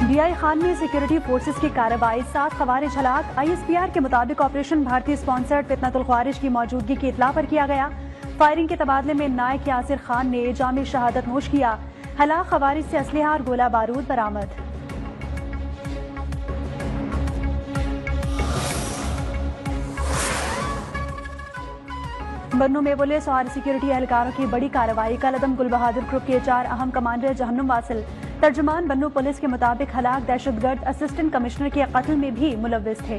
BI Khan में security forces की कार्रवाई, 7 खवारिज हलाक। ISPR के मुताबिक ऑपरेशन भारतीय स्पॉन्सर्ड फितनतुल ख्वारिज की मौजूदगी की इत्ला पर किया गया। फायरिंग के तबादले में नायक यासिर खान ने जामे शहादत नोश किया। हलाक खवारिज से असलहा और गोला बारूद बरामद। बन्नू में पुलिस और सिक्योरिटी एहलकारों की बड़ी कार्रवाई। कलअदम गुल बहादुर ग्रुप के 4 अहम कमांडर जहन्नुम वासिल। तर्जुमान बन्नू पुलिस के मुताबिक हलाक दहशतगर्द असिस्टेंट कमिश्नर के कत्ल में भी मुलव्विस थे।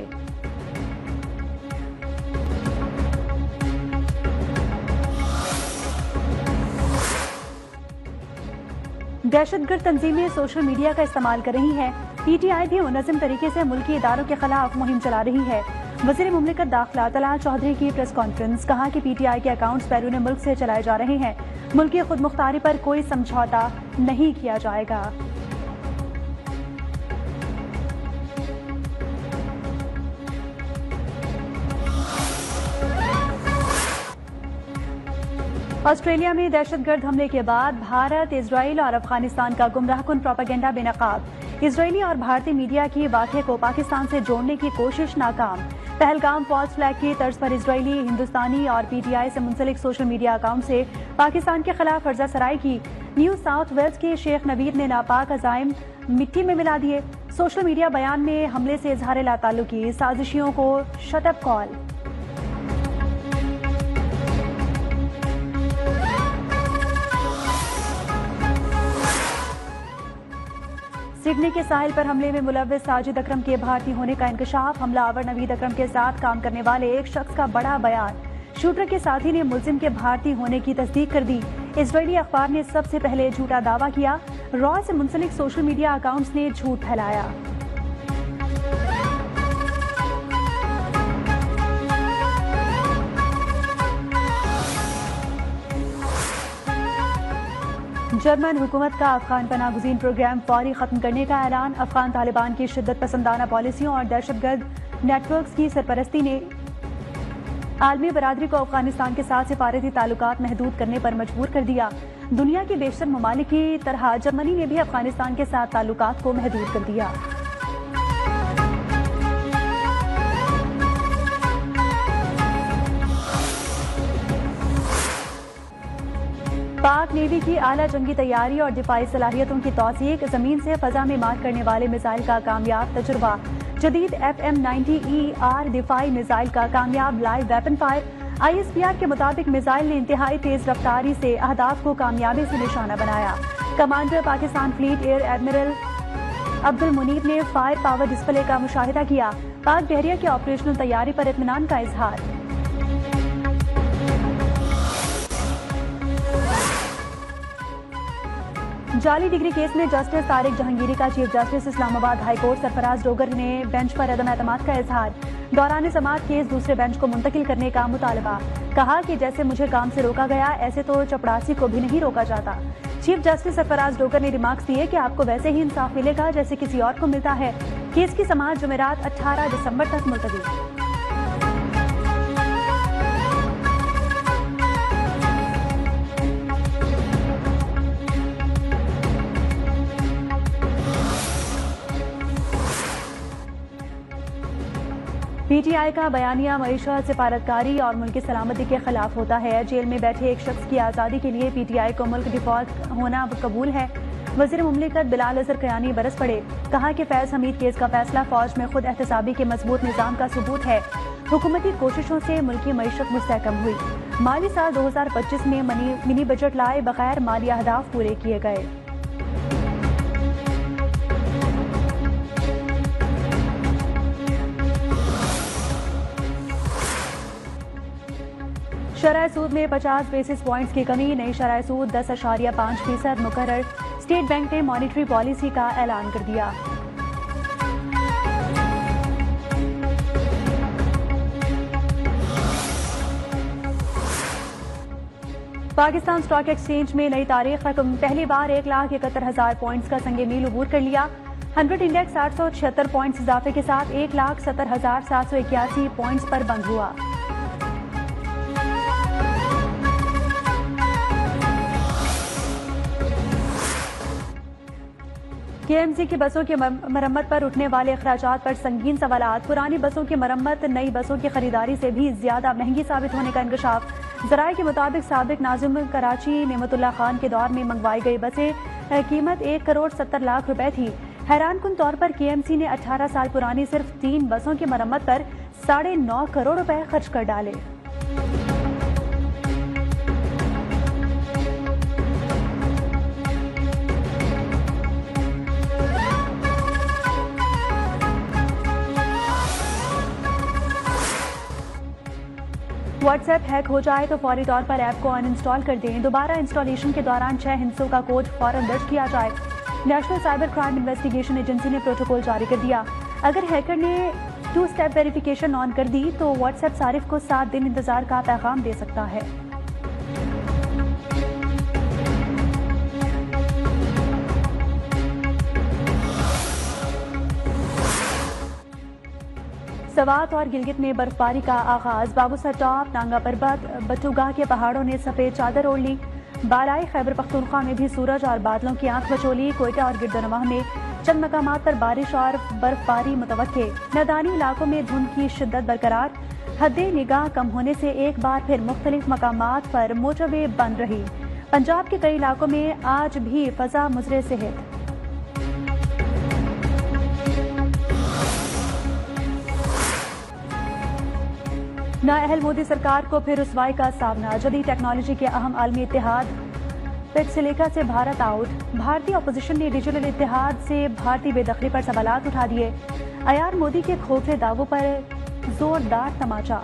दहशतगर्द तंजीमें सोशल मीडिया का इस्तेमाल कर रही हैं। PTI भी मुनज़्ज़म तरीके से मुल्की इदारों के खिलाफ मुहिम चला रही है। वज़ीर मुमलिकत दाखिला तलाल चौधरी की प्रेस कॉन्फ्रेंस, कहा कि PTI के अकाउंट्स बैरून मुल्क से चलाए जा रहे हैं। मुल्की खुद मुख्तारी पर कोई समझौता नहीं किया जाएगा। ऑस्ट्रेलिया में दहशतगर्द हमले के बाद भारत, इजराइल और अफगानिस्तान का गुमराहकुन प्रोपेगेंडा बेनकाब। इजरायली और भारतीय मीडिया की वाक़े को पाकिस्तान से जोड़ने की कोशिश नाकाम। पहलगाम फॉल्स फ्लैग की तर्ज पर इजरायली, हिंदुस्तानी और PTI से मुंसलिक सोशल मीडिया अकाउंट से पाकिस्तान के खिलाफ फर्जा सराई की। न्यू साउथ वेल्स के शेख नवीद ने नापाक अजाइम मिट्टी में मिला दिए। सोशल मीडिया बयान में हमले से इजहार लाताल्लुकी, साजिशियों को शटअप कॉल। सिडनी के साहिल पर हमले में मुलव्विस साजिद अकरम के भारतीय होने का इंकशाफ। हमलावर नवीद अकरम के साथ काम करने वाले एक शख्स का बड़ा बयान। शूटर के साथी ने मुल्जिम के भारतीय होने की तस्दीक कर दी। इजरायली अखबार ने सबसे पहले झूठा दावा किया। रॉ से मुंसलिक सोशल मीडिया अकाउंट्स ने झूठ फैलाया। जर्मन हुकूमत का अफगान पनाह गुज़ीन प्रोग्राम फौरी खत्म करने का ऐलान। अफगान तालिबान की शिद्दत पसंदाना पॉलिसियों और दहशतगर्द नेटवर्क्स की सरपरस्ती ने आलमी बरादरी को अफगानिस्तान के साथ सिफारती ताल्लुकात महदूद करने पर मजबूर कर दिया। दुनिया के बेशतर ममालिक की तरह जर्मनी ने भी अफगानिस्तान के साथ ताल्लुकात को महदूद कर दिया। पाक नेवी की आला जंगी तैयारी और दिफाई सलाहियतों की तौसीक। जमीन से फजा में मार करने वाले मिसाइल का कामयाब तजुर्बा। जदीद FM-90ER दिफाई मिसाइल का कामयाब लाइव वेपन फायर। ISPR के मुताबिक मिसाइल ने इंतहाई तेज रफ्तारी से अहदाफ को कामयाबी से निशाना बनाया। Commander Pakistan fleet air admiral Abdul Munib ने फायर पावर डिस्प्ले का मुशाहिदा किया। पाक बहरिया की ऑपरेशनल तैयारी पर इत्मीनान का इजहार। जाली डिग्री केस में जस्टिस तारिक जहांगीरी का chief justice Islamabad high court Sarfaraz Dogar ने बेंच पर अदम एतमाद का इजहार। दौरान समाअत केस दूसरे बेंच को मुंतकिल करने का मुतालबा। कहा कि जैसे मुझे काम से रोका गया, ऐसे तो चपड़ासी को भी नहीं रोका जाता। चीफ जस्टिस सरफराज डोगर ने रिमार्क्स दिए कि आपको वैसे ही इंसाफ मिलेगा जैसे किसी और को मिलता है। केस की समाअत जुमेरात 18 दिसंबर तक मुलतवी। PTI का बयानिया मईशत, सिफारतकारी और मुल्क की सलामती के खिलाफ होता है। जेल में बैठे एक शख्स की आज़ादी के लिए PTI को मुल्क डिफॉल्ट होना कबूल है। वज़ीर मुमलिकत बिलाल अज़हर कयानी बरस पड़े। कहा कि फैज़ हमीद केस का फैसला फौज में खुद एहतसाबी के मजबूत निज़ाम का सबूत है। हुकूमती कोशिशों से मुल्की मईशत मुस्तहकम हुई। माली साल 2025 में मिनी बजट लाए बगैर माली अहदाफ पूरे किए गए। शरह सूद में 50 बेसिस पॉइंट्स की कमी। नई शरह सूद 10.5% मुकर्रर। स्टेट बैंक ने मॉनिटरी पॉलिसी का ऐलान कर दिया। पाकिस्तान स्टॉक एक्सचेंज में नई तारीख रकम पहली बार 1,71,000 पॉइंट्स का संगे मील अबूर कर लिया। 100 इंडेक्स 876 पॉइंट्स इजाफे के साथ 1,70,781 पॉइंट्स पर बंद हुआ। केएमसी की बसों की मरम्मत पर उठने वाले अखराजात पर संगीन सवालात। पुरानी बसों की मरम्मत नई बसों की खरीदारी से भी ज्यादा महंगी साबित होने का इंकशाफ। जराये के मुताबिक साबिक नाजिम कराची नेमतुल्लाह खान के दौर में मंगवाई गई बसें कीमत 1 करोड़ 70 लाख रुपए थी। हैरानकुन तौर पर केएमसी ने 18 साल पुरानी सिर्फ 3 बसों की मरम्मत पर 9.5 करोड़ रुपए खर्च कर डाले। व्हाट्सएप हैक हो जाए तो फौरी तौर पर ऐप को अनइंस्टॉल कर दें। दोबारा इंस्टॉलेशन के दौरान 6 हिस्सों का कोड फौरन दर्ज किया जाए। National cyber crime investigation agency ने प्रोटोकॉल जारी कर दिया। अगर हैकर ने 2 स्टेप वेरिफिकेशन ऑन कर दी तो व्हाट्सएप सारिफ को 7 दिन इंतजार का पैगाम दे सकता है। सवात और गिलगित में बर्फबारी का आगाज। बाबूसर टॉप, नांगा पर्वत, बटुगा के पहाड़ों ने सफेद चादर ओढ़ ली। बालाई खैबर पख्तूनख्वा में भी सूरज और बादलों की आंख बचोली। कोयटा और गिरदनवाह में चंद मकामात पर बारिश और बर्फबारी मुतवक्के। मैदानी इलाकों में धुंध की शिद्दत बरकरार। हद्दे निगाह कम होने से एक बार फिर मुख्तलिफ मकामात पर मोटरवे बंद रही। पंजाब के कई इलाकों में आज भी फजा मुजरे सेहत। नाअहल मोदी सरकार को फिर रुसवाई का सामना। जदीद टेक्नोलॉजी के अहम आलमी इत्तेहाद पेटसिलिका से भारत आउट। भारतीय अपोजिशन ने डिजिटल इत्तेहाद से भारतीय बेदखली पर सवालात उठा दिए। अयार मोदी के खोखले दावों पर जोरदार तमाचा।